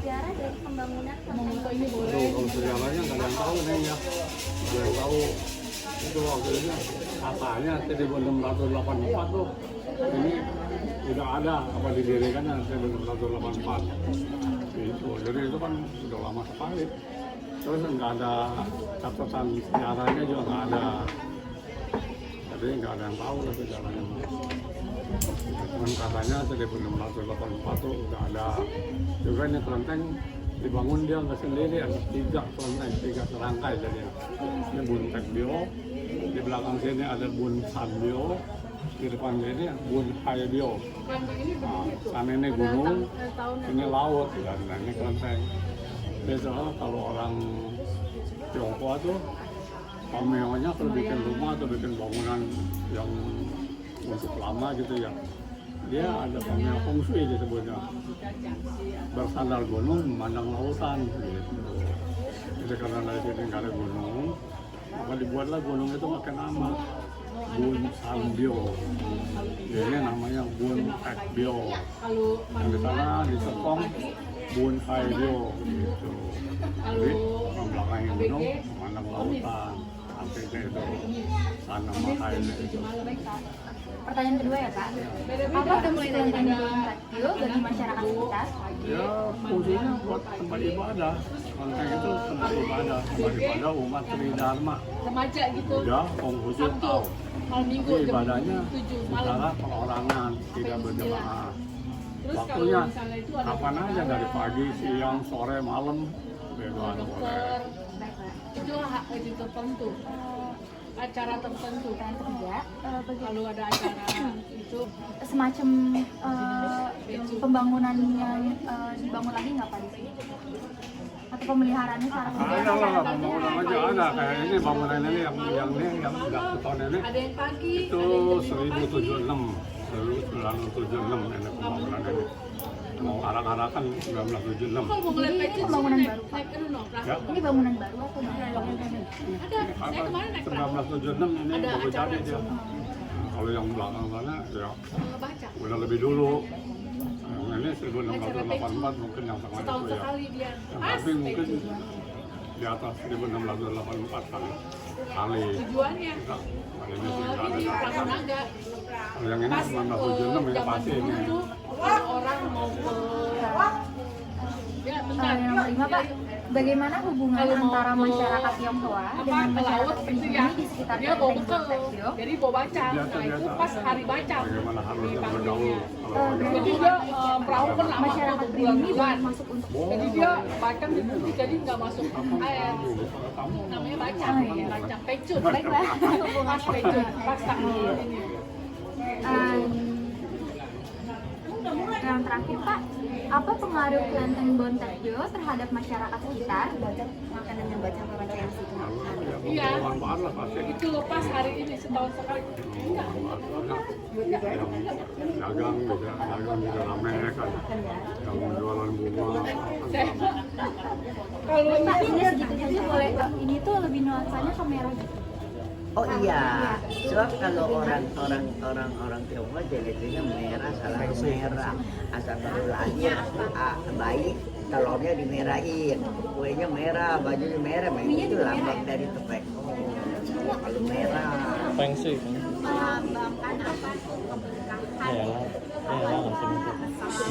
sejarah dari pembangunan kota ini? Kalau sejarahnya nggak ada yang tahu nih ya. Nggak ada yang tahu. Itu waktu itu katanya 1684 tuh ini udah ada apa didirikan 1684 itu. Jadi itu kan udah lama sekali. Terus nggak ada catatan sejarahnya juga nggak ada. Jadi nggak ada yang tahu lah sejarahnya. Cuman katanya 1684 tuh udah ada juga ini kelenteng dibangun dia nggak sendiri, ada 3 kelenteng, 3 serangkai jadi ini Bun Tekbio, di belakang sini ada Bun Sanbio, di depan sini Bun Haebio. Nah, sana ini gunung, ini laut dan ini kelenteng. Biasanya kalau orang Tionghoa tuh pameonya kalau bikin rumah atau bikin bangunan yang untuk lama gitu ya, dia ada pameo feng shui disebutnya, bersandar gunung memandang lautan gitu. Jadi karena dari sini nggak ada gunung, maka dibuatlah gunung itu pakai nama Bun Sanbio. Ini namanya Bun Tekbio. Yang di sana di Sekong Bun Haebio gitu. Jadi orang belakangnya gunung memandang lautan. Artinya itu sana makanya itu. Pertanyaan kedua ya Pak, apa fungsi kelenteng Bun Tekbio bagi masyarakat sekitar? Ya fungsinya buat tempat ibadah. Kelenteng itu tempat ibadah umat Tridharma. Remaja gitu. Udah Konghucu tahu. Malam minggu Jadi jam ibadahnya 7 malam. secara perorangan, tidak berjemaah. Terus Waktunya kalau misalnya itu ada kapan aja dari pagi, siang, sore, malam bebas boleh. dokter, Baik Pak. itu hak itu tertentu. Acara tertentu. Pertanyaan ketiga, Kalau ada acara itu semacam pembangunan yang dibangun lagi nggak Pak di sini? Atau pemeliharaannya secara Ada lah, pembangunan aja ada. Kayak ini bangunan ini yang udah tahun ini ada yang pagi, itu 1076 ini pembangunan ini. Mau arak-arakan 1976. kalau mau ngeliat Jadi ini peci pembangunan naik baru, Pak? naik no, Ya. Ini bangunan baru atau ada. Saya kemarin naik perahu 1976 ini Ada baru acara jadi dia. semua. Nah, kalau yang belakang sana ya baca. udah lebih dulu. Nah, ini 1684 mungkin yang tengah Setahun itu ya. sekali dia. Yang Pas tapi mungkin peci. di atas 1684 kali. Tujuannya Kita kali ini sih nggak ada ini data. Perahu Naga. Kalau yang ini Pas 1976 ini zaman pasti ini. dulu tuh orang mau ke ya bentar. yang kelima Pak, bagaimana hubungan Kalau mau antara ke- masyarakat Tionghoa dengan ke laut masyarakat gitu pribumi ya, di sekitar dia bawa kelenteng bekal, Bun Tekbio? jadi bawa baca. Nah itu Biasa-biasa. pas hari baca Bagaimana harus di yang panggilnya. bergaul kalau Jadi dia perahu kan lama Masyarakat tuh, pribumi bulan-bulan. boleh masuk untuk Jadi dia baca di putih jadi nggak masuk air. Namanya baca, baca pecut. Baiklah. Pas pecut, pas tanggal ini. Yang terakhir Pak, apa pengaruh kelenteng Bun Tekbio terhadap masyarakat sekitar? Makanan yang baca yang situ. Iya. Bermanfaat lah pasti. Itu pas hari ini setahun sekali. Yang dagang juga rame kan, yang jualan bunga. Kalau Pak, itu ini segitu saja boleh Pak. Ini tuh lebih nuansanya ke merah gitu. Oh iya, sebab kalau orang Tionghoa jenisnya merah, selalu merah, asal baru lahir bayi telurnya dimerahin, kuenya merah, bajunya merah, memang itu lambang dari tepek. Oh, kalau merah. Feng Shui kan? Melambangkan apa tuh keberkahan.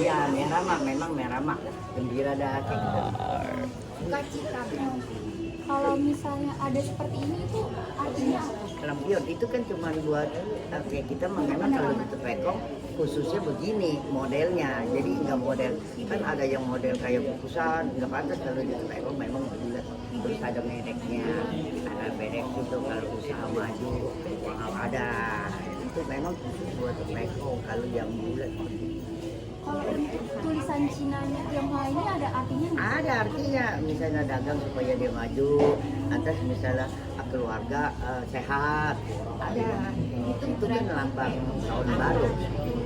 Ya merah mah memang merah mah gembira dah kayak gitu. Sukacita. Kalau misalnya ada seperti ini itu artinya apa? Lampion itu kan cuma buat kayak kita memang kalau di tepekong khususnya begini modelnya, jadi nggak model kan ada yang model kayak kukusan nggak pantas kalau di tepekong memang bulat, terus ada mereknya, ada merek itu kalau usaha maju ada itu memang khusus buat tepekong kalau yang bulat. Kalau untuk tulisan Cinanya Tionghoa ini ada artinya nggak? Ada artinya, misalnya dagang supaya dia maju, atas misalnya keluarga sehat, ada. Itu kan lambang tahun baru,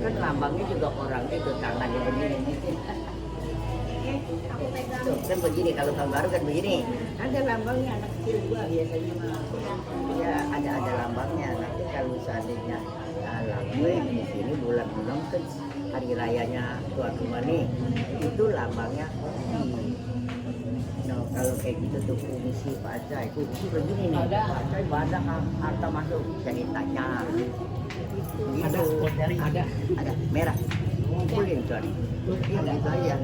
kan lambangnya juga orang itu tangannya begini. Tuh, kan begini kalau tahun baru kan begini. Ada lambangnya anak kecil gua biasanya mah. Ya ada lambangnya. Nanti kalau seandainya lambe di sini bulan 6 kan hari rayanya tuan rumah nih, itu lambangnya kopi. Nah, kalau kayak gitu tuh fungsi pacai, fungsi begini nih, pacai banyak harta masuk, jadi tanya. Gitu. Ada merah, kumpulin tuan, yang gitu aja.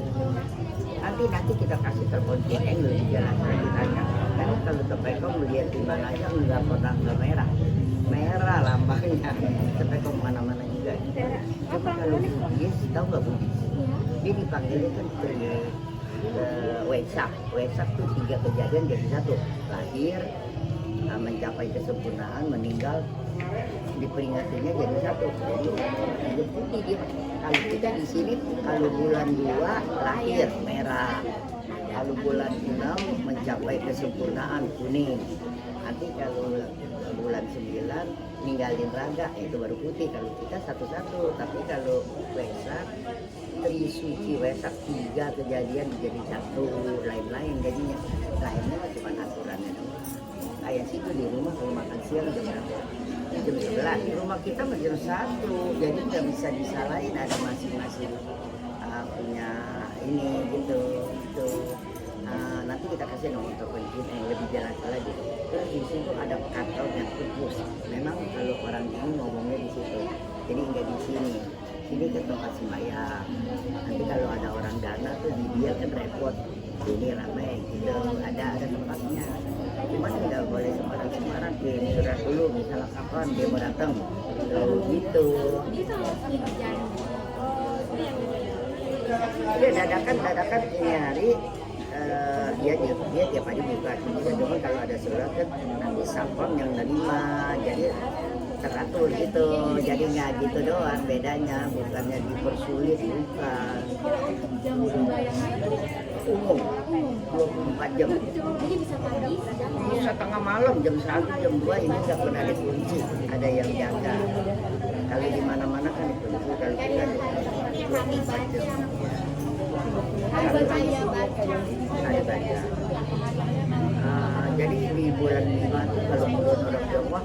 Nanti kita kasih telepon yang lebih jelas lagi tanya. Karena kalau tepekong melihat di mana aja nggak pernah ke merah lambangnya, tepekong mana-mana juga. Coba kalau Bugis, tahu nggak Bugis? Dia dipanggilnya kan Wesak tuh 3 kejadian jadi satu, lahir, mencapai kesempurnaan, meninggal, diperingatinya jadi satu. Jadi hidup putih dia. Kalau kita di sini, kalau bulan 2 lahir merah, kalau bulan 6 mencapai kesempurnaan kuning. Nanti kalau bulan 9 ninggalin raga, itu baru putih. Kalau kita satu-satu, tapi kalau Wesak, Trisuci Wesak 3 kejadian jadi satu, lain-lain jadinya. Lainnya cuma aturannya doang. Kayak situ di rumah kalau makan siang jam berapa? Jam 11. Di rumah kita jam 1, jadi nggak bisa disalahin, ada masing-masing punya ini gitu. Nanti kita kasih nomor telepon yang lebih jelas lagi. Terus di situ ada kantor yang khusus. Memang kalau orang ini ngomongnya di situ, jadi nggak di sini. Sini ke tempat sembahyang. Nanti kalau ada orang dana tuh di dia kan repot. Ini ramai gitu, ada tempatnya. Cuman nggak boleh sembarang-sembarang. Kirim surat dulu, misalnya kapan dia mau datang. Gitu. Dia dadakan ini hari. Dia tiap hari buka. Cuma kalau ada surat kan nanti sapam yang nerima, jadi teratur gitu. Jadi nggak gitu doang bedanya, bukannya dipersulit, bukan. Jam sembahyangnya itu Umum 24 jam. jadi bisa pagi, Bisa tengah malam jam 1, jam 2 ini nggak pernah ada kunci, ada yang jaga. Kalau di mana-mana kan dikunci, kalau kita di 24 jam. ada saya baca. Ada baca. Jadi di bulan 5 itu kalau menurut orang Jawa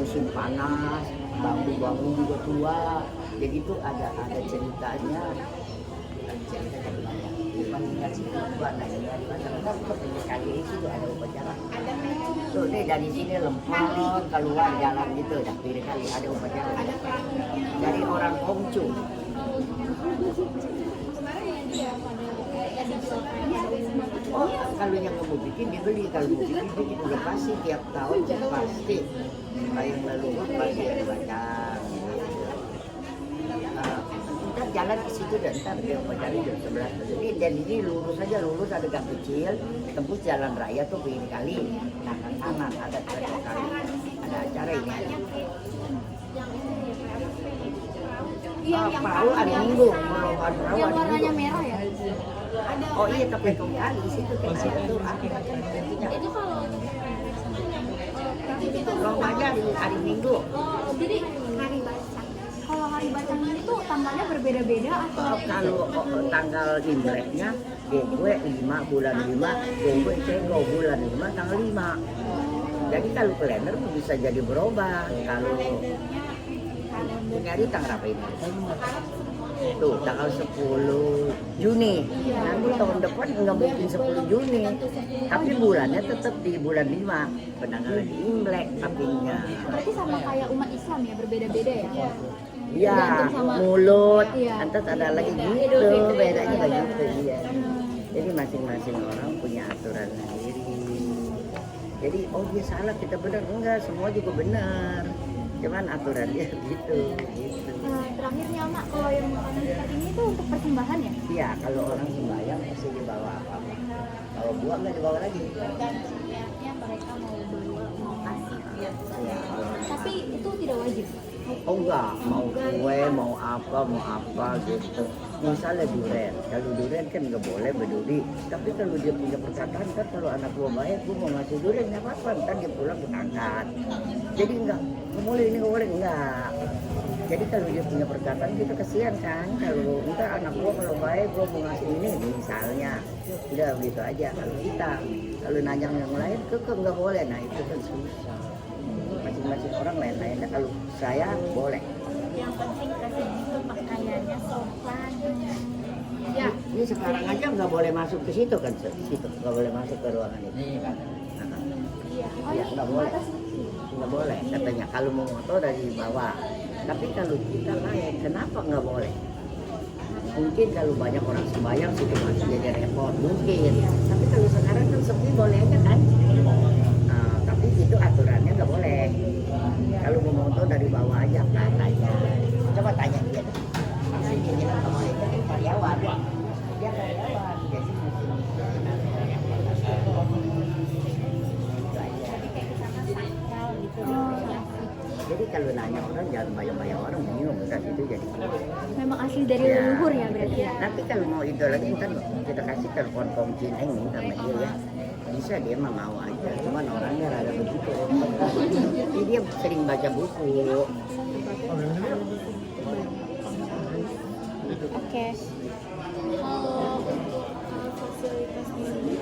musim panas, bambu-bambu juga tua. Jadi itu ada ceritanya. Cerita dari mana? Tinggal situ nah ini ada kali di situ ada upacara. So deh dari sini lempar keluar jalan gitu, dah pilih kali ada upacara. Dari orang Kongcu. Oh, kalau yang mau bikin dia beli, kalau mau bikin udah pasti tiap tahun pasti. Kayak leluhur pasti ada baca. Ntar jalan ke situ dan ntar dia upacara jam 11. Jadi dari ini lurus aja, lurus ada gang kecil, tembus jalan raya tuh pilih kali. Kanan ada kali, ada acara ini aja. Perahu hari Minggu, kalau perahu Yang hari warnanya Minggu. merah ya? Oh iya, tapi kali situ kan ada tuh Itu kalau lombanya hari Minggu. oh, jadi hari baca. Kalau hari baca ini tuh tanggalnya berbeda-beda atau Kalau tanggal Imleknya gue 5 bulan 5, gue Cenggo bulan 5 tanggal 5. Jadi kalau kalender bisa jadi berubah. Kalau ini hari tanggal apa ini? Tuh tanggal 10 Juni. Nanti tahun depan nggak mungkin 10 Juni. Tapi bulannya tetap di bulan 5. Penanggalan di Imlek tapinya. berarti sama kayak umat Islam ya, berbeda-beda ya? Iya, Gantung sama- mulut. Iya. Lantas ada lagi gitu, bedanya begitu dia. Jadi masing-masing orang punya aturan sendiri. Jadi oh dia salah, kita benar, enggak, semua juga benar. Cuman aturan dia gitu. Nah, terakhirnya Mak, kalau yang makanan seperti ini tuh untuk persembahan ya? Iya, kalau orang sembahyang pasti dibawa apa-apa. Kalau buah nggak dibawa lagi. Niatnya mereka mau beli, mau kasih. Iya. Tapi itu tidak wajib. Oh enggak, mau kue, mau apa gitu. Misalnya durian, kalau durian kan nggak boleh berduri. Tapi kalau dia punya perkataan kan, kalau anak gua baik, gua mau ngasih durian nggak apa-apa. Ntar dia pulang gua angkat. Jadi nggak boleh ini nggak boleh enggak. Jadi kalau dia punya perkataan kita kesian kan. Kalau entar anak gua kalau baik, gua mau ngasih ini misalnya. Udah begitu aja. Kalau kita, kalau nanya yang lain, keke nggak boleh. Nah itu kan susah. Masing-masing orang lain-lain. Nah, kalau saya boleh. Yang penting kasih itu pakaiannya sopan. Ini sekarang aja nggak boleh masuk ke situ kan, situ nggak boleh masuk ke ruangan ini. Iya, nggak boleh. Nggak boleh katanya kalau mau moto dari bawah. Tapi kalau kita naik, kenapa nggak boleh? Mungkin kalau banyak orang sembahyang situ masih jadi repot mungkin. Tapi kalau sekarang kan sepi boleh aja kan? Nah, tapi itu aturannya nggak boleh. Kalau mau moto dari bawah aja katanya. Coba tanya dia. Aslinya kita nggak boleh jadi karyawan. Dia karyawan. Jadi kalau nanya orang jangan banyak-banyak orang bingung kan itu jadi. Memang asli dari leluhur ya berarti ya. Nanti kalau mau itu lagi ntar kita kasih telepon Kong Cineng nih sama dia ya. Bisa dia mah mau aja, cuman orangnya rada begitu. Jadi dia sering baca buku. Oke. Fasilitas ini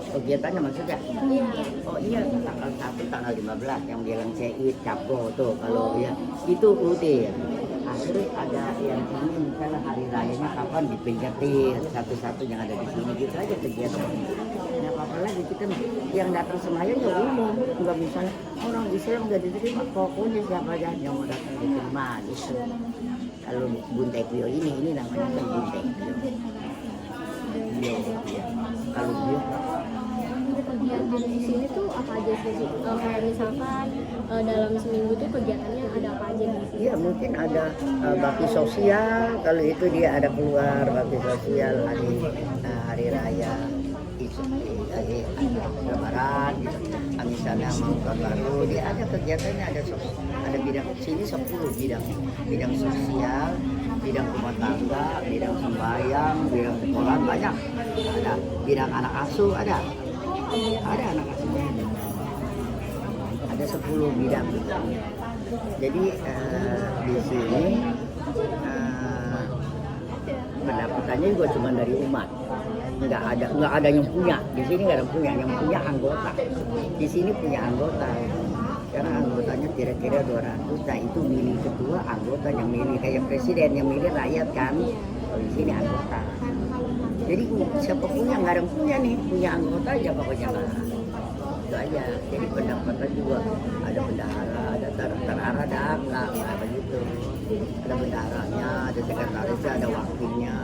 kegiatannya maksudnya? Iya. Oh iya, tanggal 1, tanggal 15 yang bilang Syed Capo tuh kalau ya itu rutin. Terus ada yang ini misalnya hari rayanya kapan dipinjetin satu-satu yang ada di sini gitu aja kegiatan. Nggak apa-apa lagi kita yang datang semuanya ya umum, nggak misalnya orang Islam nggak diterima, pokoknya siapa aja yang mau datang diterima gitu. Kalau Buntekio ini namanya kan Buntekio. Iya. Kalau dia kegiatan di sini tuh apa aja sih? Kayak misalkan dalam seminggu tuh kegiatannya ada apa aja di sini? iya mungkin ada bakti sosial, kalau itu dia ada keluar bakti sosial hari raya hari lebaran gitu. Misalnya mau tahun baru dia ada kegiatannya, ada bidang sini 10 bidang sosial, bidang rumah tangga, bidang sembahyang, bidang sekolah banyak, ada bidang anak asuh ada anak asuh ada 10 bidang. Jadi di sini pendapatannya juga cuma dari umat, nggak ada yang punya di sini, nggak ada yang punya anggota di sini punya anggota karena anggotanya kira-kira 200. Nah itu milih ketua, anggota yang milih kayak presiden yang milih rakyat kan. Kalau di sini anggota, jadi siapa punya, nggak ada yang punya nih, punya anggota aja pokoknya lah. Itu aja. Jadi pendapatan juga ada bendahara, ada terarah ada gitu, ada bendaharanya, ada sekretarisnya, ada wakilnya,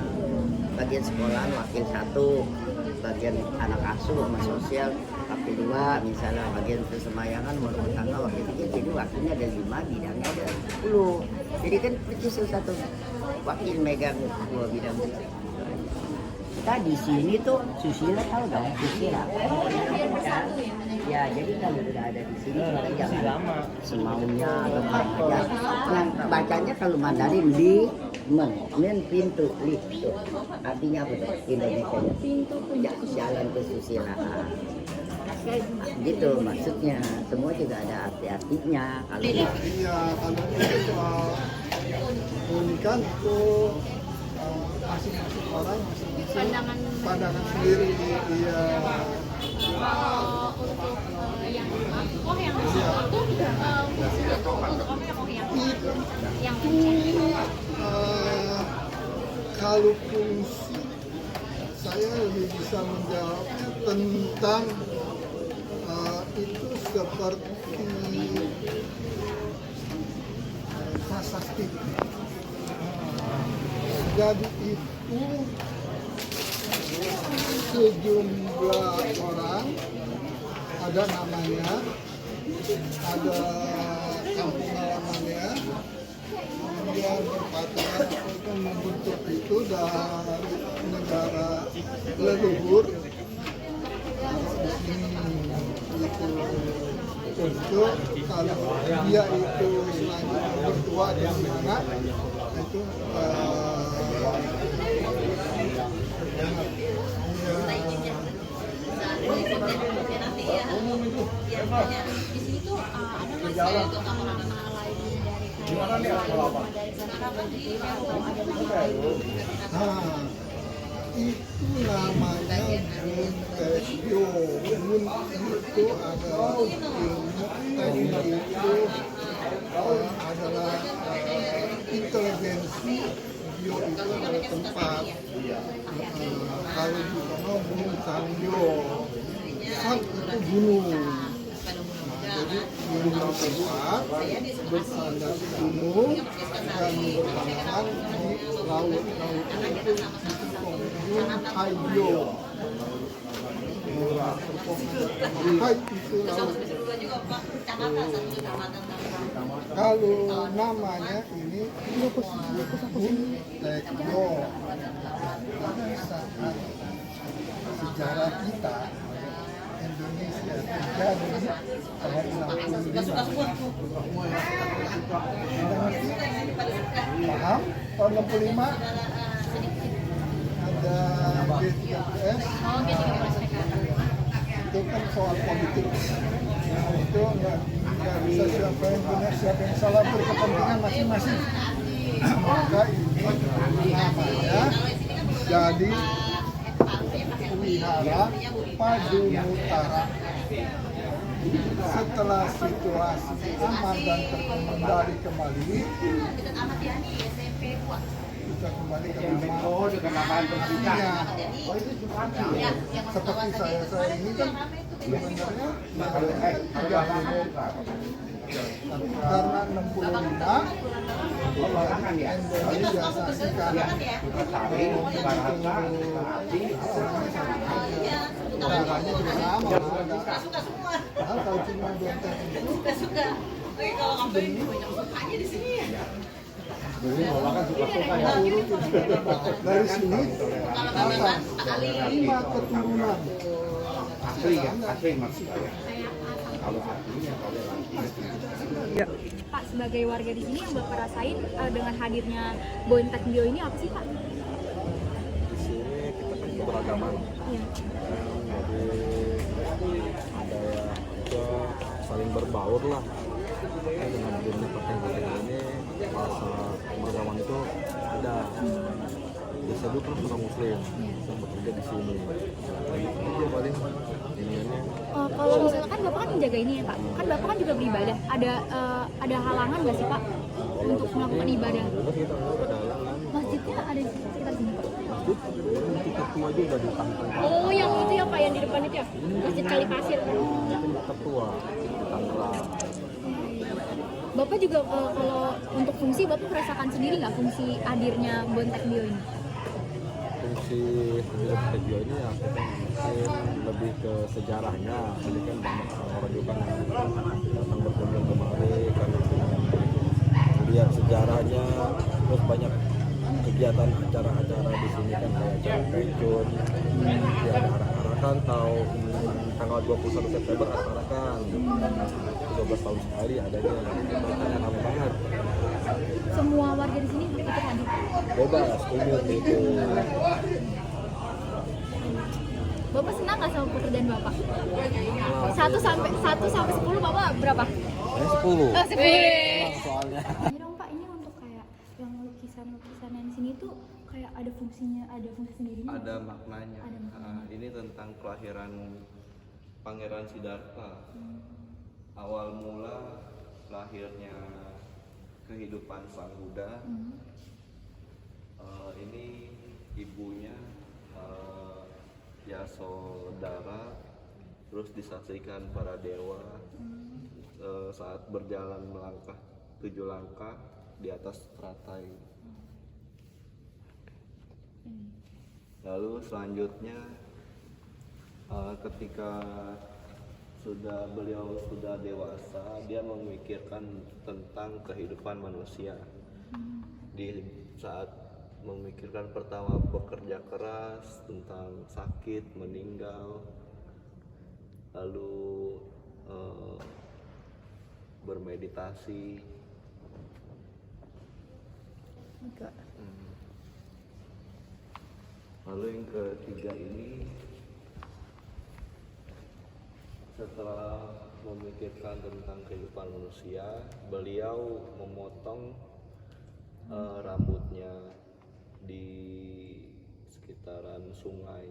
bagian sekolahan wakil 1, bagian anak asuh sama sosial wakil 2, misalnya bagian persemayangan rumah tangga wakil 3, jadi wakilnya ada 5, bidangnya ada 10. Jadi kan percis satu wakil megang 2 bidang. Kita di sini tuh susila, tahu dong susila. Ya jadi kalau udah ada di sini kita jangan semaunya atau aja. Yang bacanya kalau Mandarin li men pintu li tuh. Artinya apa tuh Indonesia? Pintu jalan kesusilaan. Gitu maksudnya. Semua juga ada arti-artinya. Kalau iya kalau soal unikan itu masing-masing orang pandangan sendiri. Iya. Untuk yang oh yang di situ tuh fungsinya tuh untuk apa yang Kalau fungsi saya lebih bisa menjawabnya tentang itu seperti prasasti. Jadi itu sejumlah orang ada namanya, ada kampung halamannya, dia berpacaran itu membentuk itu dari negara leluhur. Di sini itu untuk kalau dia itu selanjutnya bertua di mana itu di sini tuh ada nggak sih untuk nama-nama lain dari itu namanya Buntekio. Bun itu adalah ilmu teknik, itu adalah inteligensi tempat kalau di sana Gunung Sanjo San itu gunung. Nah, jadi gunung tempat bersandar di gunung dan berbarengan di laut itu Gunung Haibyo. Hai itu laut. Kalau namanya ini Tekno. Saat sejarah kita Indonesia terjadi tahun 65. Paham? Tahun 65 ada G13S. Itu kan soal politik. Itu nggak bisa siapa yang benar siapa yang salah, berkepentingan masing-masing. Maka ini namanya jadi wihara Padumutara. Setelah situasi aman dan terkendali kembali, kita kembali ke nama aslinya. Seperti saya ini kan sebenarnya tidak karena 65 Indonesia saksikan caranya juga sama. Padahal kalau cuma bontek dari sini akan 5 keturunan asli maksudnya. Pak, sebagai warga di sini yang Bapak rasain dengan hadirnya Bontek Bio ini apa sih, Pak? Di sini kita kan keberagaman. Iya. Jadi ada ya saling berbaur lah. Dengan adanya pertandingan ini rasa keberagaman itu ada. Biasa dulu kan orang Muslim yang bekerja di sini. Lagi itu paling iniannya. Kalau misalnya kan Bapak kan menjaga ini ya, Pak. Kan Bapak kan juga beribadah. Ada halangan nggak sih, Pak, untuk melakukan ibadah? Kita ada halangan. Masjidnya ada di sekitar sini, Pak. Masjid kita tua juga di Tangkal. Oh, yang itu ya Pak, yang di depan itu ya? Masjid Kali Pasir. Itu tertua di Tangkal. Bapak juga kalau untuk fungsi Bapak merasakan sendiri nggak fungsi hadirnya Bontek Bio ini? Fungsi Bontek Bio ini ya mungkin lebih ke sejarahnya. Jadi kan banyak orang juga yang datang berkunjung kemari kan lihat sejarahnya, terus banyak kegiatan acara-acara di sini kan kayak acara pensiun, ya ada arak-arakan tahu tanggal 21 September arak-arakan 12 tahun sekali adanya, makanya ramai banget. Semua warga di sini ikut hadir. Bebas umum itu. Bapak senang nggak sama pekerjaan Bapak? 1 sampai 10 Bapak berapa? 10. Soalnya. Ini dong Pak, ini untuk kayak yang lukisan-lukisan yang sini tuh kayak ada fungsinya, ada fungsi sendirinya. Ada maknanya. Ada maknanya. Ini tentang kelahiran Pangeran Siddhartha. Awal mula lahirnya kehidupan Sang Buddha. Ini ibunya Yasodhara, terus disaksikan para dewa saat berjalan melangkah 7 langkah di atas teratai. Lalu selanjutnya ketika beliau sudah dewasa, dia memikirkan tentang kehidupan manusia. Di saat memikirkan pertama bekerja keras, tentang sakit, meninggal, lalu bermeditasi. Lalu yang ketiga ini, setelah memikirkan tentang kehidupan manusia, beliau memotong rambutnya di sekitaran sungai.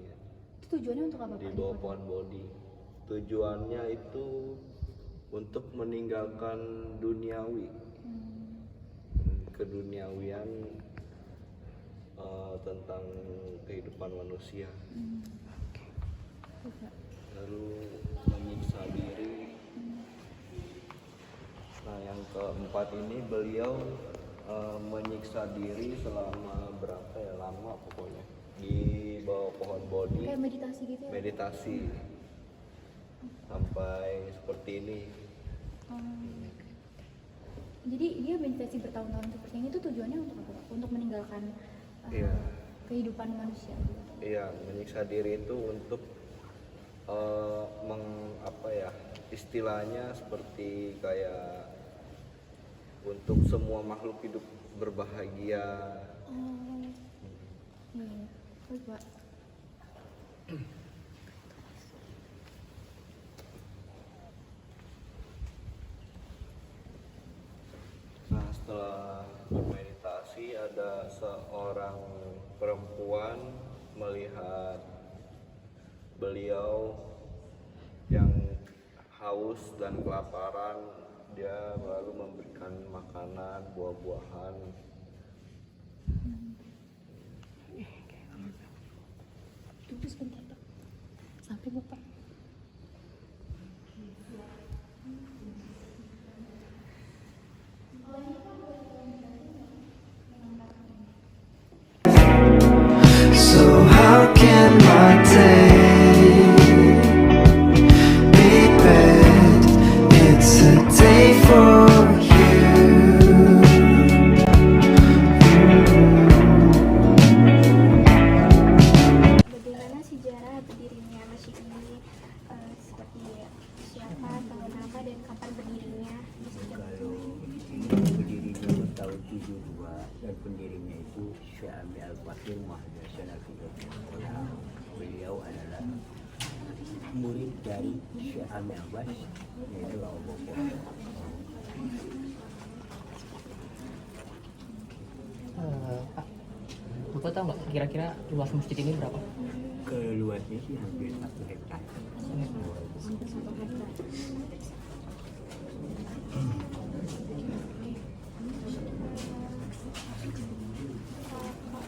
Itu tujuannya untuk apa Pak? Di bawah pohon bodi. Tujuannya itu untuk meninggalkan duniawi, keduniawian, tentang kehidupan manusia. Lalu menyiksa diri. Nah, yang keempat ini beliau menyiksa diri selama berapa ya, lama pokoknya, di bawah pohon bodhi. Kayak meditasi gitu ya? Meditasi sampai seperti ini. Jadi dia meditasi bertahun-tahun seperti ini tuh tujuannya untuk apa? Untuk meninggalkan kehidupan manusia. Iya, menyiksa diri itu untuk istilahnya seperti kayak untuk semua makhluk hidup berbahagia. Iya, baik Pak. Nah, setelah bermeditasi ada seorang perempuan melihat beliau yang haus dan kelaparan, dia lalu memberikan makanan, buah-buahan. Tunggu sebentar Pak, sampai Bapak. So how can my day be bad? It's a day for you. Bagaimana sejarah berdirinya masjid ini? Seperti siapa, tahun apa, dan kapan berdirinya? Kalau berdirinya tahun 72 dan pendirinya itu Syekh Ami Al-Fakir Muhammad Salafi. Beliau adalah murid dari Syekh Ami Abbas, yaitu Abu Bakar. Pak, Bapak tahu nggak kira-kira luas masjid ini berapa? Keluasnya sih hampir 1 hektar.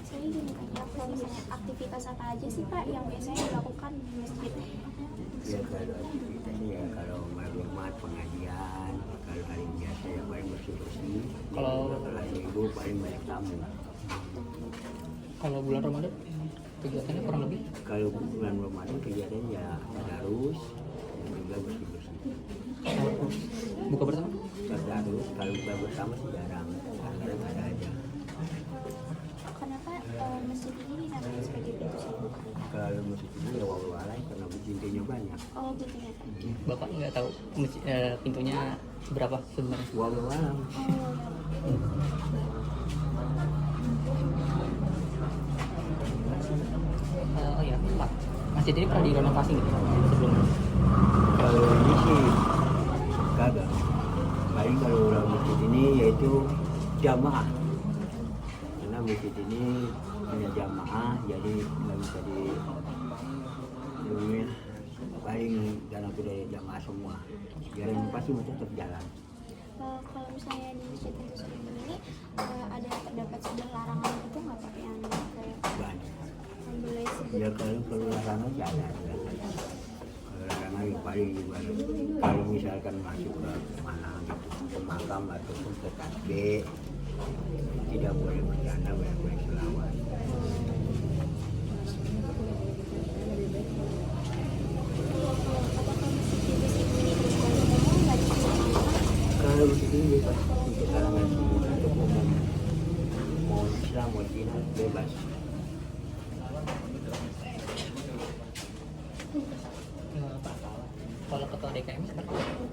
Saya ingin tanya, kalau misalnya aktivitas apa aja sih Pak yang biasanya dilakukan di masjid? Ya kalau aktivitasnya ya kalau maklumat pengajian, kalau hari biasa ya paling bersih-bersih. Kalau hari Minggu paling banyak tamu. Kalau bulan Ramadan kegiatannya kurang lebih? Kalau bulan Ramadan kegiatannya ya tadarus dan juga bersih-bersih. Buka bersama? Tadarus kalau buka bersama sih jarang, kadang ada aja. Kenapa masjid ini dinamakan sebagai pintu satu? Kalau masjid ini ya walaualai karena pintunya banyak. Oh gitu ya Pak. Bapak nggak tahu pintunya berapa sebenarnya? Walaualam. Oh ya Pak, masjid ini pernah direnovasi nggak sebelumnya? Kalau ini sih kagak. Paling kalau orang masjid ini yaitu jamaah. Karena masjid ini hanya jamaah, jadi nggak bisa di paling dalam budaya jamaah semua. Biar ini pasti masih tetap jalan. Kalau misalnya di masjid pintu satu ini ada terdapat sebuah larangan gitu nggak Pak yang kayak Banyak. boleh sebut? Ya kalau larangan jalan. Kalau larangan ya paling juga kalau misalkan masuk ke mana gitu, ke makam ataupun ke tasbih, tidak boleh bercanda, boleh selawat. Kalau begitu bebas untuk kalangan sini untuk umum, mau Islam mau Cina bebas. Pak, kalau ketua DKM seperti apa?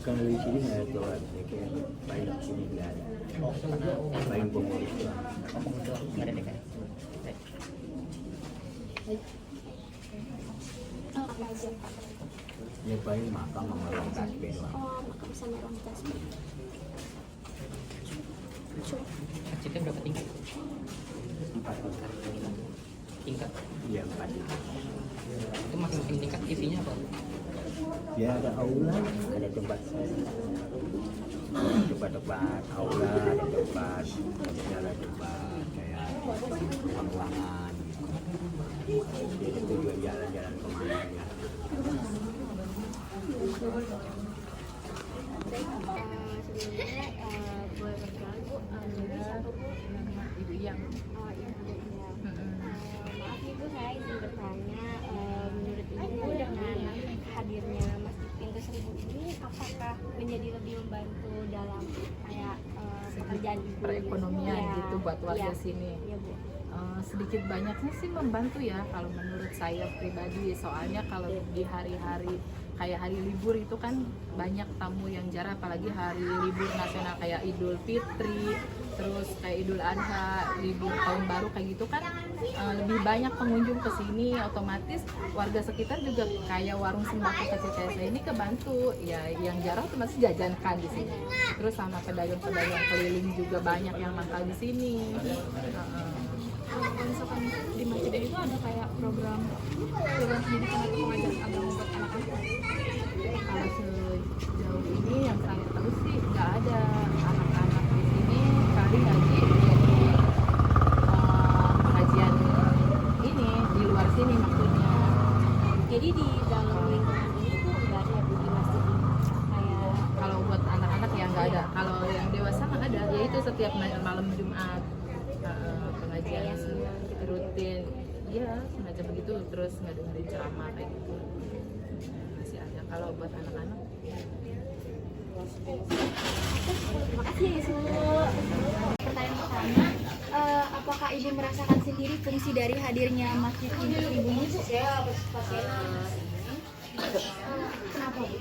Kalau di sini nggak ada ketua DKM, paling di sini nggak ada. Oh, karena Paling pengurus doang. pengurus nggak ada DKM. Baik. Apa aja Pak? Ya paling makam sama ruang tasbih doang. Oh makam sama ruang tasbih. Masjidnya berapa tingkat? 4 tingkat. Tingkat. Iya 4 tingkat. Itu masing-masing tingkat isinya apa? Ya ada aula, ada tempat aula, ada tempat buat jalan-jalan kayak uang-uangan jadi tujuan jalan-jalan kemana ya. Sebelumnya boleh perkenalan Bu, jadi siapa Bu? Nama Ibu Yang. Oh iya Bu Yang. Maaf Ibu, saya izin bertanya, menurut Ibu dengan hadirnya Masjid Pintu Seribu ini apakah menjadi lebih membantu dalam kayak pekerjaan Ibu perekonomian gitu buat warga sini? Iya Bu. Sedikit banyaknya sih membantu ya kalau menurut saya pribadi, soalnya kalau di hari-hari kayak hari libur itu kan banyak tamu yang jarang, apalagi hari libur nasional kayak Idul Fitri, terus kayak Idul Adha, libur tahun baru kayak gitu kan lebih banyak pengunjung ke sini, otomatis warga sekitar juga kayak warung sembako kecil kayak saya ini kebantu ya, yang jarang otomatis jajankan di sini, terus sama pedagang-pedagang keliling juga banyak yang mangkal di sini. Kalau misalkan di masjid itu ada kayak program pendidikan atau mengajar agama buat anak-anak. Kalau sejauh ini yang saya tahu sih nggak ada anak-anak di sini, kali ngaji di pengajian ini di luar sini maksudnya. Jadi di dalam lingkungan ini tuh nggak ada Bu di masjid ini kayak Kalau buat anak-anak ya nggak ada, kalau yang dewasa nggak ada, yaitu setiap malam Jumat pengajian rutin, ya semacam begitu, terus ngadain ceramah kayak gitu masih ada. Kalau buat anak-anak Terima kasih ya Ibu. Pertanyaan pertama, apakah Ibu merasakan sendiri fungsi dari hadirnya Masjid Pintu Seribu ini Bu? Kenapa Bu?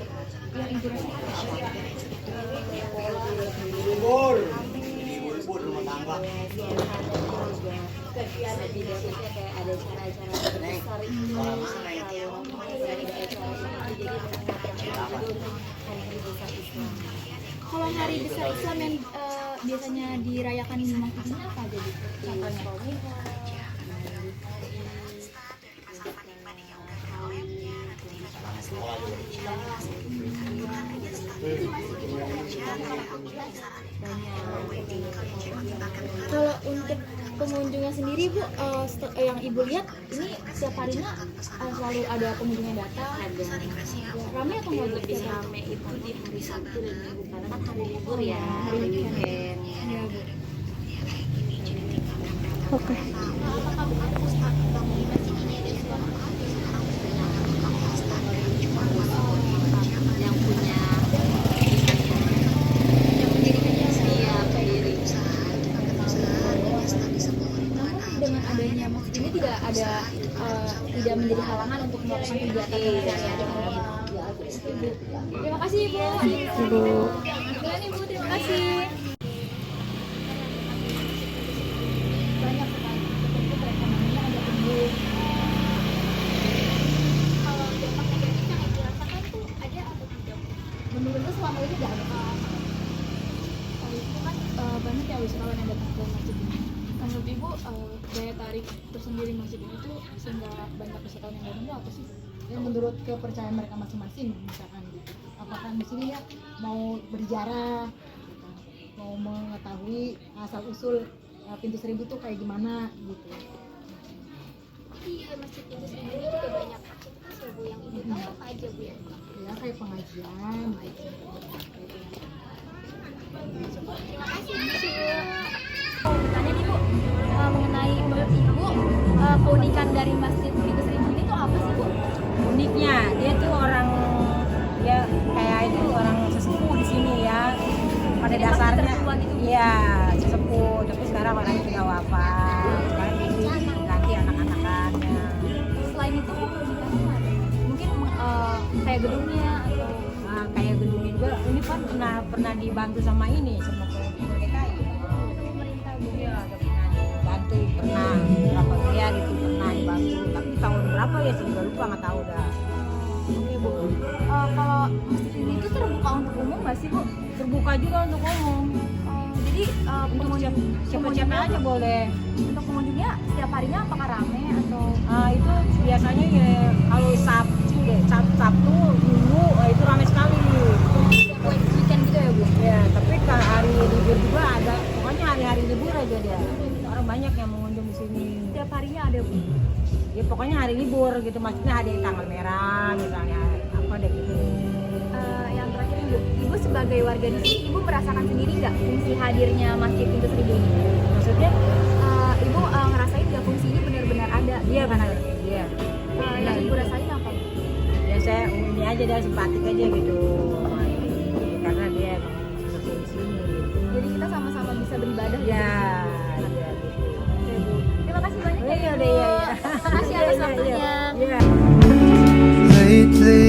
Yang Ibu rasakan? Libur rumah tangga. lebih basicnya kayak ada cara-cara besar itu Kalau hari besar Islam yang biasanya dirayakan di masjid ini apa aja Bu? Contohnya? Kalau untuk pengunjungnya sendiri Bu, yang Ibu lihat ini setiap harinya selalu ada pengunjung yang datang. ada Ramai atau nggak Bu? lebih rame itu di hari Sabtu dan Minggu karena kan hari libur ya, hari weekend. Iya Bu. Yang punya iya pendiri. Dengan adanya masjid ini tidak ada tidak menjadi halangan untuk melakukan kegiatan sehari-hari. Terima kasih Ibu. Jalan Ibu, terima kasih. Banyak sekali untuk perekonomian ada tumbuh. Kalau dampak negatif yang Ibu rasakan tuh ada atau tidak? Menurutku selama ini tidak ada. Kalau itu kan banyak ya wisatawan yang datang ke masjid ini. Menurut Ibu daya tarik tersendiri masjid ini tuh sehingga banyak wisatawan yang datang itu apa sih? Yang menurut kepercayaan mereka masing-masing misalkan gitu. Apakah di sini ya mau berziarah, gitu, mau mengetahui asal usul Pintu Seribu tuh kayak gimana gitu. Iya, Masjid Pintu Seribu ini juga banyak aktivitas ya Bu yang Ibu tahu apa aja Bu ya? Ya kayak pengajian gitu. Terima kasih Bu. Tanya nih Bu, mengenai menurut Ibu keunikan dari Masjid Pintu Seribu ini tuh apa sih Bu? Uniknya dia tuh orang ya kayak itu orang sesepuh di sini ya, pada Jadi dasarnya masjid tertua gitu? iya sesepuh, tapi sekarang orangnya sudah wafat, sekarang ini ganti anak-anakannya. Selain itu keunikannya ada? Mungkin kayak gedungnya atau Nah, kayak gedungnya juga ini kan pernah dibantu sama ini sama DKI. pemerintah Bu? Iya, udah pernah dibantu, pernah berapa miliar itu pernah dibantu, tapi tahun berapa ya saya juga lupa, nggak tahu dah. Oke Bu, kalau masjid ini itu terbuka untuk umum nggak sih Bu? Terbuka juga untuk umum. Jadi Siapa-siapa aja boleh. Untuk pengunjungnya setiap harinya apakah rame atau? Itu biasanya ya kalau Sabtu deh, Sabtu Minggu itu ramai sekali. Setiap weekend gitu ya Bu? Ya, tapi kalau hari libur juga ada. Pokoknya hari libur aja dia. Orang banyak yang mengunjung di sini. Tiap harinya ada Bu. Ya pokoknya hari libur gitu, maksudnya ada yang tanggal merah misalnya apa deh gitu. Yang terakhir Ibu, Ibu sebagai warga di sini, Ibu merasakan sendiri nggak fungsi hadirnya Masjid Pintu Seribu ini? Maksudnya Ibu ngerasain nggak fungsi ini benar-benar ada? dia kan ada. Iya. Yang Ibu rasain apa? Ya saya ini aja dia simpatik aja gitu. Karena dia emang seperti di sini gitu. Jadi kita sama-sama bisa beribadah. Ya, iya gitu. Oke Bu. Terima kasih banyak ya Iya, Ibu. iya. Terima kasih atas waktunya. Iya. Lately,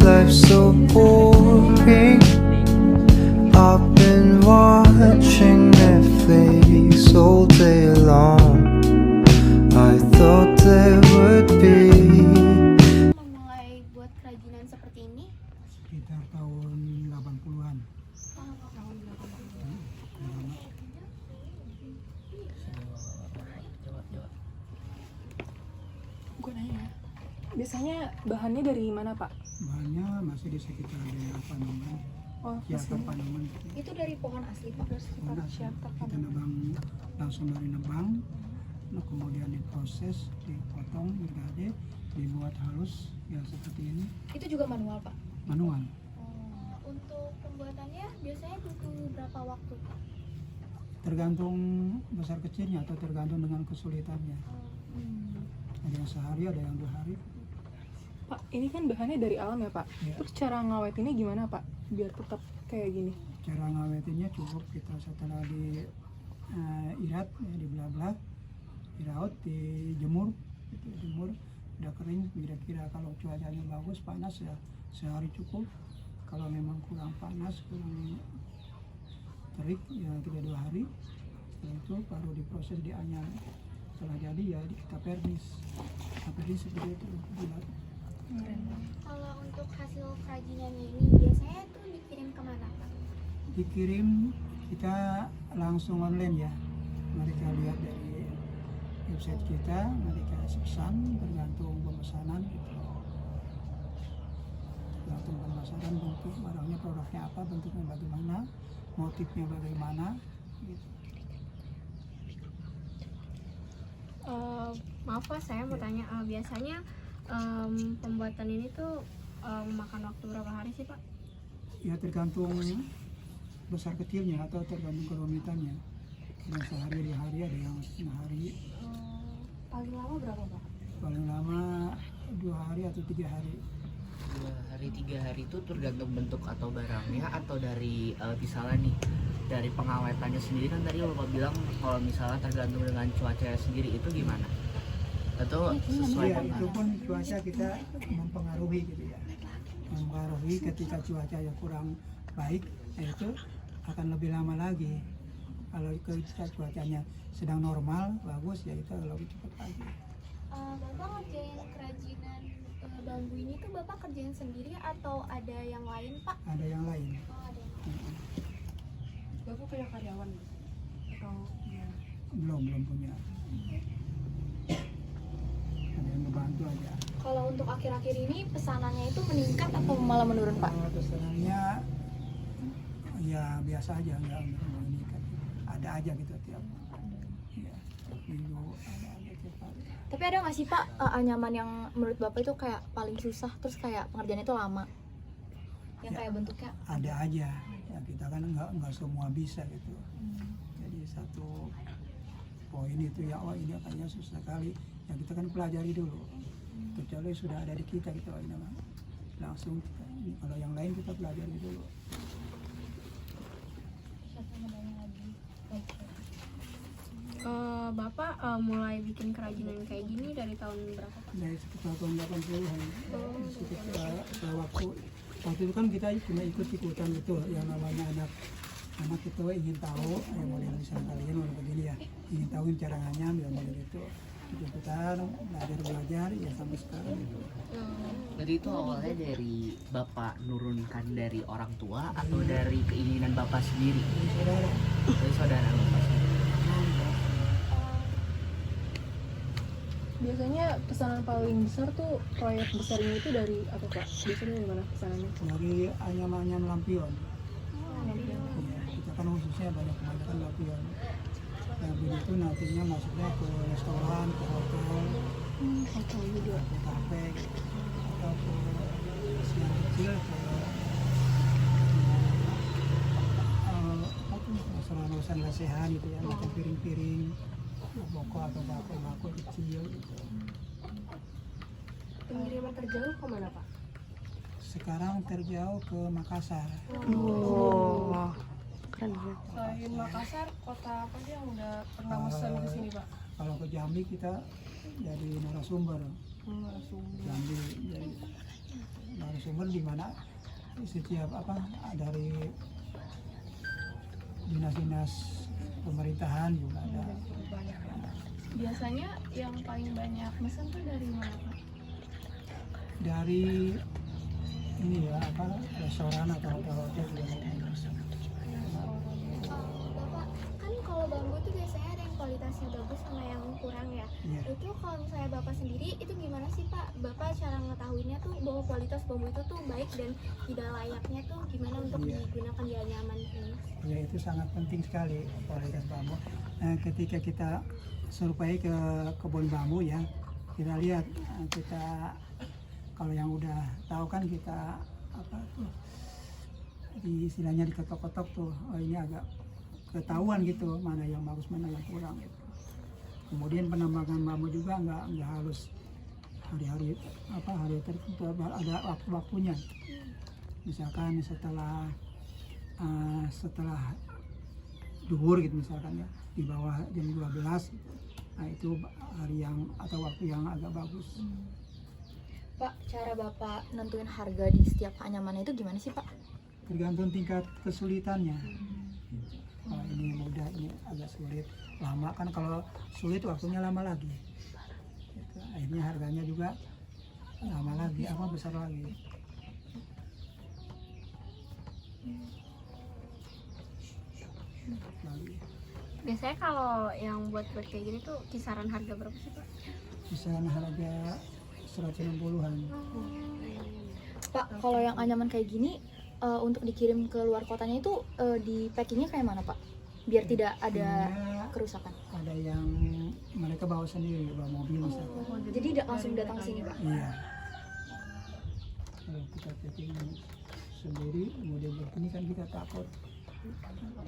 life's so boring. I've been watching Netflix all day long. I thought there would be. Memulai buat kerajinan seperti ini Sekitar tahun 80-an. Gue nanya, biasanya bahannya dari mana Pak? Bahannya masih di sekitar daerah Pademangan. Oh, Ciater Pademangan. itu dari pohon asli Pak. Mana kita nebang langsung dari nebang, nah, kemudian diproses, dipotong, digade, dibuat halus ya seperti ini. Itu juga manual Pak. Manual. Untuk pembuatannya biasanya butuh berapa waktu Pak? Tergantung besar kecilnya atau tergantung dengan kesulitannya. Ada yang sehari, ada yang 2 hari. Pak, ini kan bahannya dari alam ya Pak? Ya. Terus cara ngawetinnya gimana Pak? Biar tetap kayak gini? Cara ngawetinnya cukup kita setelah di irat, ya, dibelah-belah, diraut, dijemur, gitu, jemur, udah kering. Kira-kira kalau cuacanya bagus, panas ya sehari cukup. Kalau memang kurang panas, kurang terik, ya kita 2 hari. Setelah itu baru diproses, dianyam. Setelah jadi ya kita pernis. Kita pernis seperti itu bulat. Kalau untuk hasil kerajinannya ini biasanya tuh dikirim kemana Pak? Dikirim kita langsung online ya. Mereka lihat dari website kita, mereka pesan tergantung pemesanan gitu. Tergantung pemesanan, bentuk barangnya, produknya apa, bentuknya bagaimana, motifnya bagaimana gitu. Maaf Pak, saya mau tanya, biasanya pembuatan ini tuh memakan waktu berapa hari sih Pak? Ya tergantung besar kecilnya atau tergantung kerumitannya. Ada yang sehari, 2 hari, ada yang setengah hari. Paling lama berapa Pak? Paling lama 2 hari atau 3 hari. 2 hari 3 hari itu tergantung bentuk atau barangnya atau dari misalnya nih dari pengawetannya sendiri. Kan tadi Bapak bilang kalau misalnya tergantung dengan cuaca sendiri, itu gimana? Atau sesuai Iya, dengan itu pun cuaca kita mempengaruhi gitu ya. Mempengaruhi ketika cuaca yang kurang baik, itu akan lebih lama lagi. Kalau ketika cuacanya sedang normal, bagus, ya itu lebih cepat lagi. Bapak ngerjain kerajinan bambu ini tuh Bapak kerjain sendiri atau ada yang lain Pak? Ada yang lain. Oh, ada yang lain. Bapak punya karyawan atau gimana? Belum punya. Ada yang ngebantu aja. Kalau untuk akhir-akhir ini pesanannya itu meningkat atau malah menurun Pak? Pesanannya ya biasa aja, nggak meningkat. Ada aja gitu tiap ya, minggu ada aja tiap hari. Tapi ada nggak sih Pak anyaman yang menurut Bapak itu kayak paling susah, terus kayak pengerjaannya itu lama? Yang Ya, kayak bentuknya? ada aja. Ya kita kan nggak semua bisa gitu. Jadi satu poin itu ya, oh ini kayaknya susah sekali. Ya kita kan pelajari dulu. Kecuali sudah ada di kita gitu, oh ini mah langsung kita, kalau yang lain kita pelajari dulu. Bapak mulai bikin kerajinan kayak gini dari tahun berapa Pak? Dari sekitar tahun 80-an. Sekitar waktu itu kan kita cuma ikut-ikutan gitu, yang namanya anak itu ingin tahu ya model misalnya kalian model begini ya, ingin tahu cara nganyam ya model itu, ikutan belajar ya sampai sekarang gitu. Jadi itu awalnya dari Bapak nurunkan dari orang tua atau dari keinginan Bapak sendiri? Saudara. Dari saudara Bapak sendiri. Biasanya pesanan paling besar tuh proyek besarnya itu dari apa Pak? Biasanya dari mana pesanannya? Dari anyam-anyam lampion. Ya, kita kan khususnya banyak kebanyakan lampion. itu nantinya masuknya ke restoran, ke hotel, Hotel juga. ke kafe, atau ke yang kecil ke restoran-restoran lesehan gitu ya, macam piring-piring, boko atau bako kecil gitu. Pengiriman terjauh kemana Pak? Sekarang terjauh ke Makassar. Oh. Keren banget. Selain Makassar, kota apa sih yang udah pernah pesan ke sini Pak? Kalau ke Jambi kita jadi narasumber. Jambi jadi narasumber di mana setiap dari dinas-dinas pemerintahan juga ada. Biasanya yang paling banyak mesen tuh dari mana Pak? Dari ini ya restoran atau hotel juga ada. Bapak, kan kalau bambu tuh biasanya ada yang kualitasnya bagus sama yang kurang ya. Iya. Itu kalau misalnya Bapak sendiri, itu gimana sih Pak? Bapak cara ngetahuinya tuh bahwa kualitas bambu itu tuh baik dan tidak layaknya tuh gimana untuk digunakan dia nyaman ini? Ya itu sangat penting sekali kualitas bambu. Ketika kita survei ke kebun bambu ya, kita lihat kita kalau yang udah tahu kan kita istilahnya diketok-ketok tuh, ini agak ketahuan gitu mana yang bagus mana yang kurang gitu. Kemudian penambangan bambu juga nggak harus hari-hari hari tertentu, ada waktu-waktunya. Misalkan setelah duhur gitu misalkan ya, di bawah jam 12 gitu. Nah itu hari yang atau waktu yang agak bagus. Pak, cara Bapak nentuin harga di setiap anyamannya itu gimana sih Pak? Tergantung tingkat kesulitannya. Kalau ini mudah, ini agak sulit. Lama kan, kalau sulit waktunya lama lagi. Gitu. Akhirnya harganya juga lama lagi, besar lagi. Biasanya kalau yang buat kayak gini tuh kisaran harga berapa sih Pak? Kisaran harga 160-an. Pak, kalau yang anyaman kayak gini untuk dikirim ke luar kotanya itu di packingnya kayak mana Pak? Biar tidak ada kerusakan. Ada yang mereka bawa sendiri, bawa mobil misalkan. Jadi langsung datang ke sini Pak? Iya. Kalau kita packing sendiri, kemudian begini kan kita takut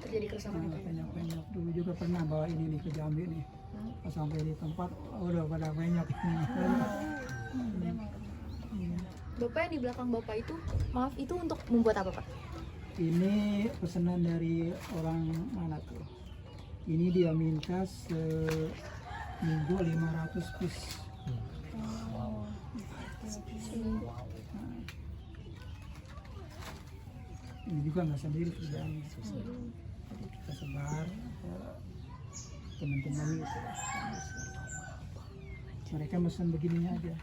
terjadi kerusakan. Penyok-penyok. Dulu juga pernah bawa ini nih ke Jambi nih. Pas sampai di tempat, udah pada penyok. Bapak yang di belakang Bapak itu, maaf, itu untuk membuat apa Pak? Ini pesanan dari orang mana tuh? Ini dia minta seminggu 500 piece. Ini juga nggak sendiri kerjaannya. Kita sebar ke teman-teman gitu. Mereka pesan begininya aja.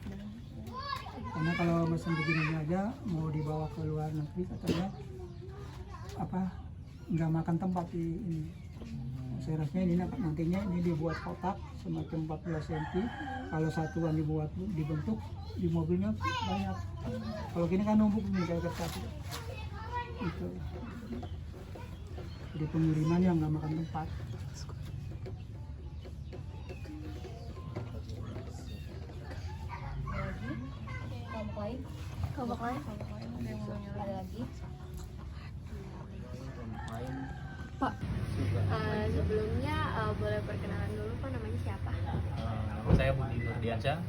Karena kalau pesan begininya aja mau dibawa ke luar negeri katanya nggak makan tempat di ini. Saya rasanya ini nantinya ini dibuat kotak semacam 14 cm. Kalau satuan dibentuk di mobilnya banyak. Kalau gini kan numpuk nih kayak kertas. Itu. Jadi pengirimannya nggak makan tempat. Kelompok lain ada yang mau nyuruh lagi? Pak, sebelumnya boleh perkenalan dulu Pak, namanya siapa? Nama saya Budi Nurdiansyah.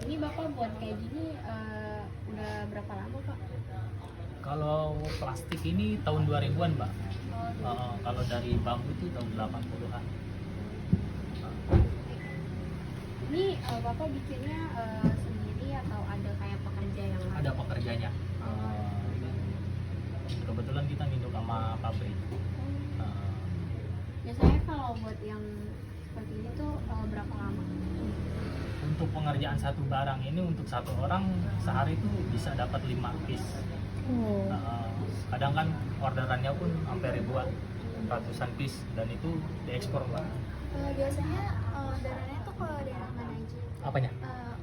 Ini Bapak buat kayak gini udah berapa lama Pak? Kalau plastik ini tahun 2000-an Mbak. Kalau dari bambu itu tahun 80-an. Ini Bapak bikinnya sendiri atau ada kayak pekerja yang Ada pekerjanya. Kebetulan kita nginduk sama pabrik. Biasanya kalau buat yang seperti ini tuh berapa lama? Untuk pengerjaan satu barang ini untuk satu orang sehari itu bisa dapat 5 piece. Kadang kan orderannya pun sampai ribuan, ratusan piece, dan itu diekspor Mbak. Biasanya orderannya tuh kalau daerah mana aja? Apanya?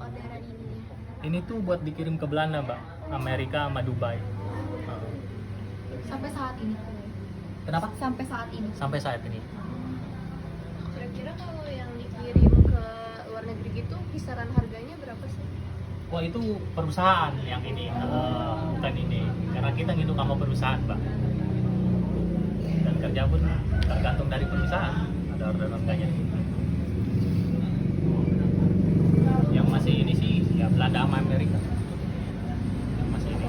Orderan ini. Ini tuh buat dikirim ke Belanda Mbak, Amerika sama Dubai. sampai saat ini. Kenapa? Sampai saat ini. Sampai saat ini. kira-kira kalau yang dikirim ke luar negeri gitu kisaran harganya berapa sih? Wah itu perusahaan yang ini, bukan ini. Karena kita ngitung sama perusahaan, Mbak. Dan kerja pun tergantung dari perusahaan. Ada order harganya. Yang masih ini sih ya Belanda sama Amerika. Yang masih ini.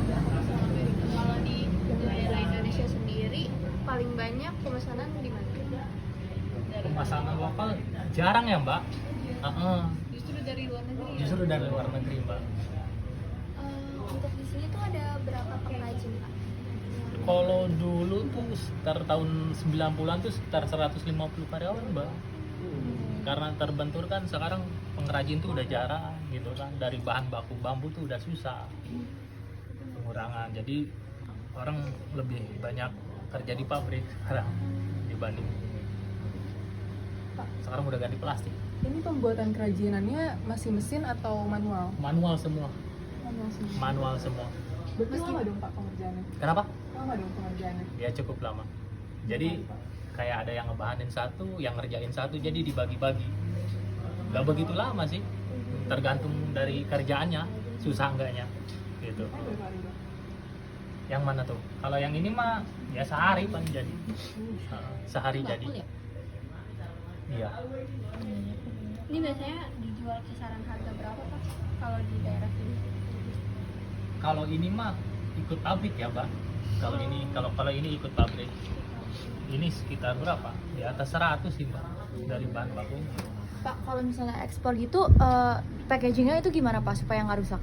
Kalau di daerah Indonesia sendiri paling banyak pemesanan di mana? Pemasaran lokal jarang ya, Mbak. Justru dari luar negeri. Justru dari luar negeri, Mbak. Untuk di sini tuh ada berapa pengrajin, Pak? Kalau dulu tuh sekitar tahun 90-an tuh sekitar 150 karyawan, Mbak. Karena terbentur kan sekarang pengrajin tuh udah jarang gitu kan. Dari bahan baku bambu tuh udah susah. Pengurangan. Jadi orang lebih banyak kerja di pabrik sekarang dibanding sekarang udah ganti plastik. Ini pembuatan kerajinannya masih mesin atau manual? Manual semua. Manual semua. Manual semua. Berarti lama dong Pak pengerjaannya? Kenapa? Lama dong pengerjaannya? Ya cukup lama. Jadi kayak ada yang ngebahanin satu, yang ngerjain satu, jadi dibagi-bagi. Gak begitu lama sih, tergantung dari kerjaannya, susah enggaknya gitu. Yang mana tuh? Kalau yang ini mah ya sehari paling jadi. Sehari jadi. Iya. Ini biasanya dijual kisaran harga berapa, Pak? Kalau di daerah sini? Kalau ini mah ikut pabrik ya, Mbak. Kalau ini ikut pabrik. Ini sekitar berapa? Di atas 100 sih, Mbak, dari bahan bakunya. Pak, kalau misalnya ekspor gitu, packagingnya itu gimana Pak supaya nggak rusak?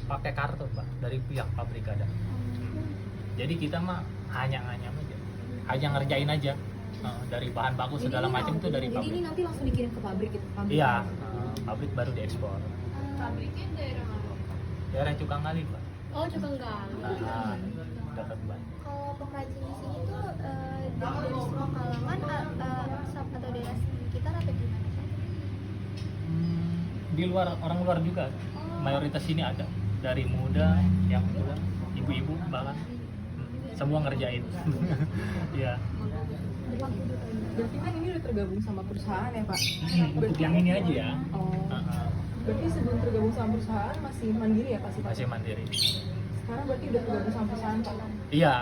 Pakai karton, Pak, dari pihak pabrik ada. Jadi kita mah hanya aja, hanya ngerjain aja. Dari bahan baku segala macam itu dari Jadi pabrik. ini nanti langsung dikirim ke pabrik gitu? Iya, pabrik baru diekspor. Pabriknya daerah mana? Daerah Cukanggali, Mbak. Oh, Cukanggali. Dekat Bandung. Kalau pengrajin di sini tuh dari semua kalangan atau daerah sekitar atau gimana, Pak? Di luar, orang luar juga. Mayoritas sini ada. Dari muda, yang tua, ibu-ibu bahkan. Semua ngerjain. Iya. Berarti kan ini udah tergabung sama perusahaan ya Pak? Untuk yang ini aja ya. Oh. Berarti sebelum tergabung sama perusahaan masih mandiri ya Pak? Masih mandiri. Sekarang berarti udah tergabung sama perusahaan Pak? Iya.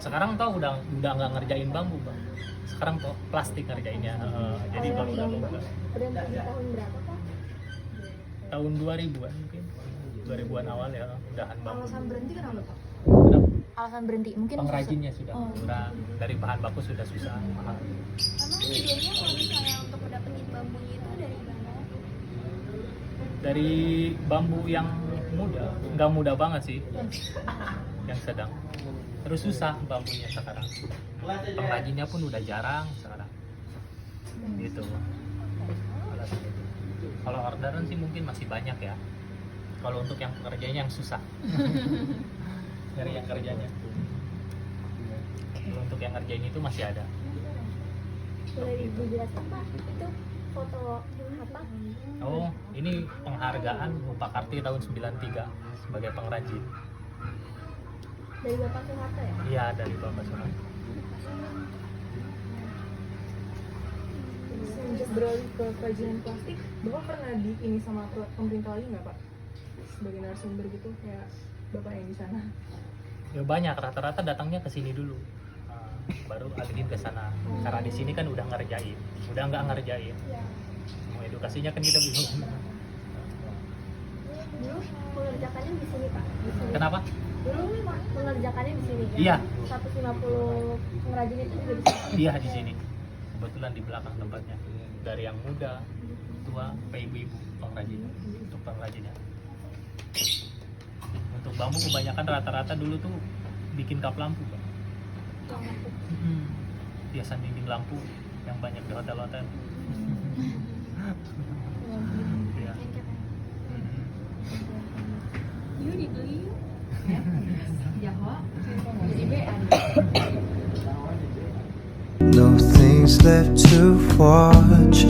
Sekarang tau udah nggak ngerjain bambu, Bang. Sekarang kok plastik ngerjainnya. Jadi kalau udah lomba. Berhenti di tahun berapa, Pak? Tahun 2000-an mungkin. 2000-an awal ya, udahan bambu. Alasan berhenti kenapa Pak? Kenapa? Alasan berhenti mungkin Pengrajinnya sudah kurang, dari bahan baku sudah susah, mahal. Emang idealnya kalau misalnya untuk mendapetin bambunya itu dari mana? Dari bambu yang muda, nggak muda banget sih, yang sedang. Terus susah bambunya sekarang. Pengrajinnya pun udah jarang sekarang. Gitu. Alasan itu. Kalau orderan sih mungkin masih banyak ya. Kalau untuk yang pekerjanya yang susah. Dari yang kerjanya. Kalau untuk yang ngerjain itu masih ada. Boleh dijelaskan, Pak? Itu foto apa? Oh, ini penghargaan Upakarti tahun 93 sebagai pengrajin. Dari Bapak Soeharto ya? Iya, dari Bapak Soeharto. Sejak beralih ke kerajinan plastik, Bapak pernah ini sama pemerintah lagi nggak Pak? Sebagai narasumber gitu, kayak Bapak yang di sana? Ya banyak, rata-rata datangnya ke sini dulu. Baru alihin ke sana. Karena di sini kan udah ngerjain, udah nggak ngerjain. Mau edukasinya kan kita bingung. Dulu mengerjakannya di sini, Pak. Di sini. Kenapa? Dulu mengerjakannya di sini. Iya. 150 pengrajin itu juga di sini. Iya di sini. Kebetulan di belakang tempatnya. Dari yang muda, tua, sampai ibu-ibu pengrajin. Untuk pengrajinnya. Untuk bambu kebanyakan rata-rata dulu tuh bikin kap lampu, Pak. Hiasan dinding lampu yang banyak di hotel-hotel. Ya. Yuk dibeli yuk. No things left to watch.